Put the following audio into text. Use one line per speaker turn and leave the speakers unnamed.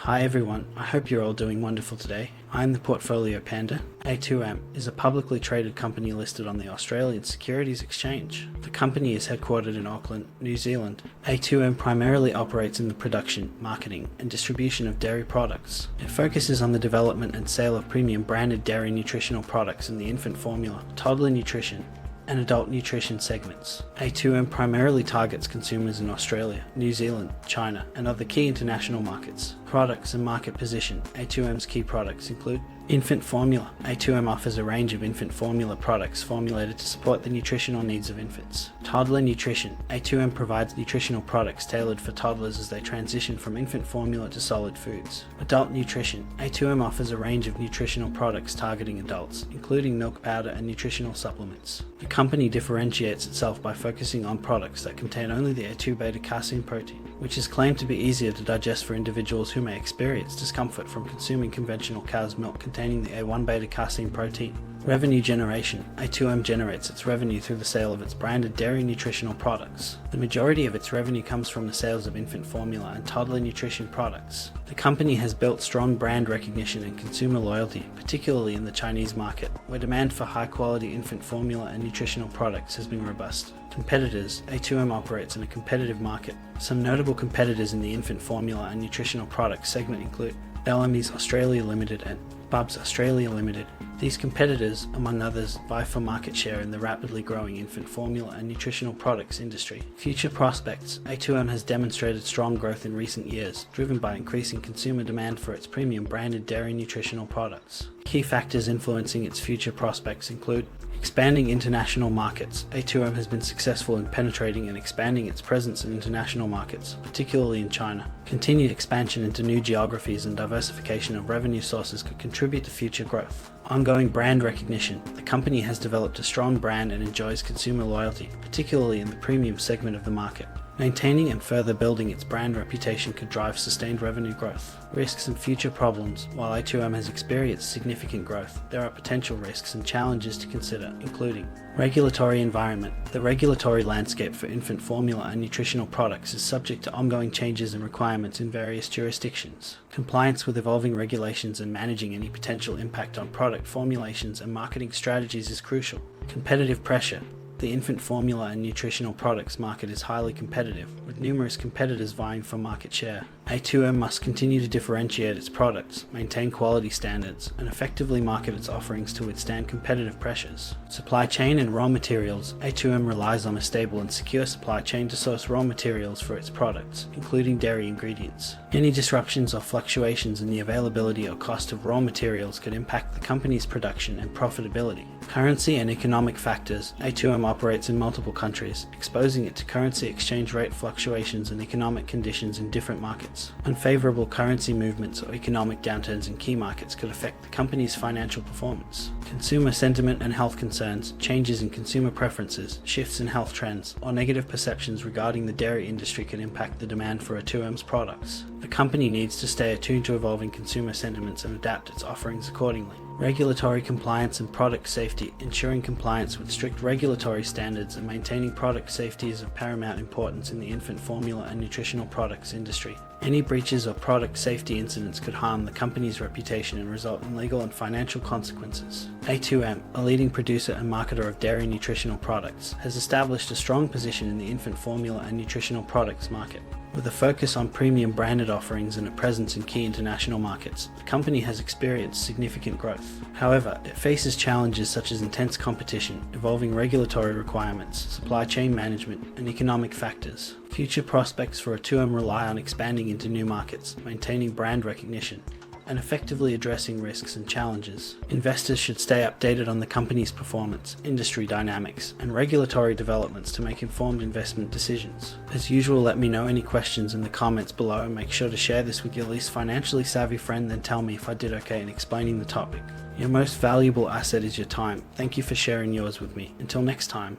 Hi everyone, I hope you're all doing wonderful today. I'm the Portfolio Panda. A2M is a publicly traded company listed on the Australian Securities Exchange. The company is headquartered in Auckland, New Zealand. A2M primarily operates in the production, marketing, and distribution of dairy products. It focuses on the development and sale of premium branded dairy nutritional products in the infant formula, toddler nutrition, and adult nutrition segments. A2M primarily targets consumers in Australia, New Zealand, China, and other key international markets. Products and market position. A2M's key products include infant formula. A2M offers a range of infant formula products formulated to support the nutritional needs of infants. Toddler nutrition. A2M provides nutritional products tailored for toddlers as they transition from infant formula to solid foods. Adult nutrition. A2M offers a range of nutritional products targeting adults, including milk powder and nutritional supplements. The company differentiates itself by focusing on products that contain only the A2 beta-casein protein, which is claimed to be easier to digest for individuals who may experience discomfort from consuming conventional cow's milk containing the A1 beta-casein protein. Revenue generation. A2M generates its revenue through the sale of its branded dairy nutritional products. The majority of its revenue comes from the sales of infant formula and toddler nutrition products. The company has built strong brand recognition and consumer loyalty, particularly in the Chinese market, where demand for high-quality infant formula and nutritional products has been robust. Competitors. A2M operates in a competitive market. Some notable competitors in the infant formula and nutritional products segment include Bellamy's Australia Limited and Bubs Australia Limited. These competitors, among others, vie for market share in the rapidly growing infant formula and nutritional products industry. Future prospects. A2M has demonstrated strong growth in recent years, driven by increasing consumer demand for its premium branded dairy nutritional products. Key factors influencing its future prospects include expanding international markets. A2M has been successful in penetrating and expanding its presence in international markets, particularly in China. Continued expansion into new geographies and diversification of revenue sources could contribute to future growth. Ongoing brand recognition. The company has developed a strong brand and enjoys consumer loyalty, particularly in the premium segment of the market. Maintaining and further building its brand reputation could drive sustained revenue growth. Risks and future problems. While A2M has experienced significant growth, there are potential risks and challenges to consider, including regulatory environment. The regulatory landscape for infant formula and nutritional products is subject to ongoing changes and requirements in various jurisdictions. Compliance with evolving regulations and managing any potential impact on product formulations and marketing strategies is crucial. Competitive pressure. The infant formula and nutritional products market is highly competitive, with numerous competitors vying for market share. A2M must continue to differentiate its products, maintain quality standards, and effectively market its offerings to withstand competitive pressures. Supply chain and raw materials. A2M relies on a stable and secure supply chain to source raw materials for its products, including dairy ingredients. Any disruptions or fluctuations in the availability or cost of raw materials could impact the company's production and profitability. Currency and economic factors. A2M operates in multiple countries, exposing it to currency exchange rate fluctuations and economic conditions in different markets. Unfavorable currency movements or economic downturns in key markets could affect the company's financial performance. Consumer sentiment and health concerns. Changes in consumer preferences, shifts in health trends, or negative perceptions regarding the dairy industry can impact the demand for A2M's products. The company needs to stay attuned to evolving consumer sentiments and adapt its offerings accordingly. Regulatory compliance and product safety. Ensuring compliance with strict regulatory standards and maintaining product safety is of paramount importance in the infant formula and nutritional products industry. Any breaches or product safety incidents could harm the company's reputation and result in legal and financial consequences. A2M, a leading producer and marketer of dairy nutritional products, has established a strong position in the infant formula and nutritional products market. With a focus on premium branded offerings and a presence in key international markets, the company has experienced significant growth. However, it faces challenges such as intense competition, evolving regulatory requirements, supply chain management, and economic factors. Future prospects for A2M rely on expanding into new markets, maintaining brand recognition, and effectively addressing risks and challenges. Investors should stay updated on the company's performance, industry dynamics, and regulatory developments to make informed investment decisions. As usual, let me know any questions in the comments below and make sure to share this with your least financially savvy friend, then tell me if I did okay in explaining the topic. Your most valuable asset is your time. Thank you for sharing yours with me. Until next time.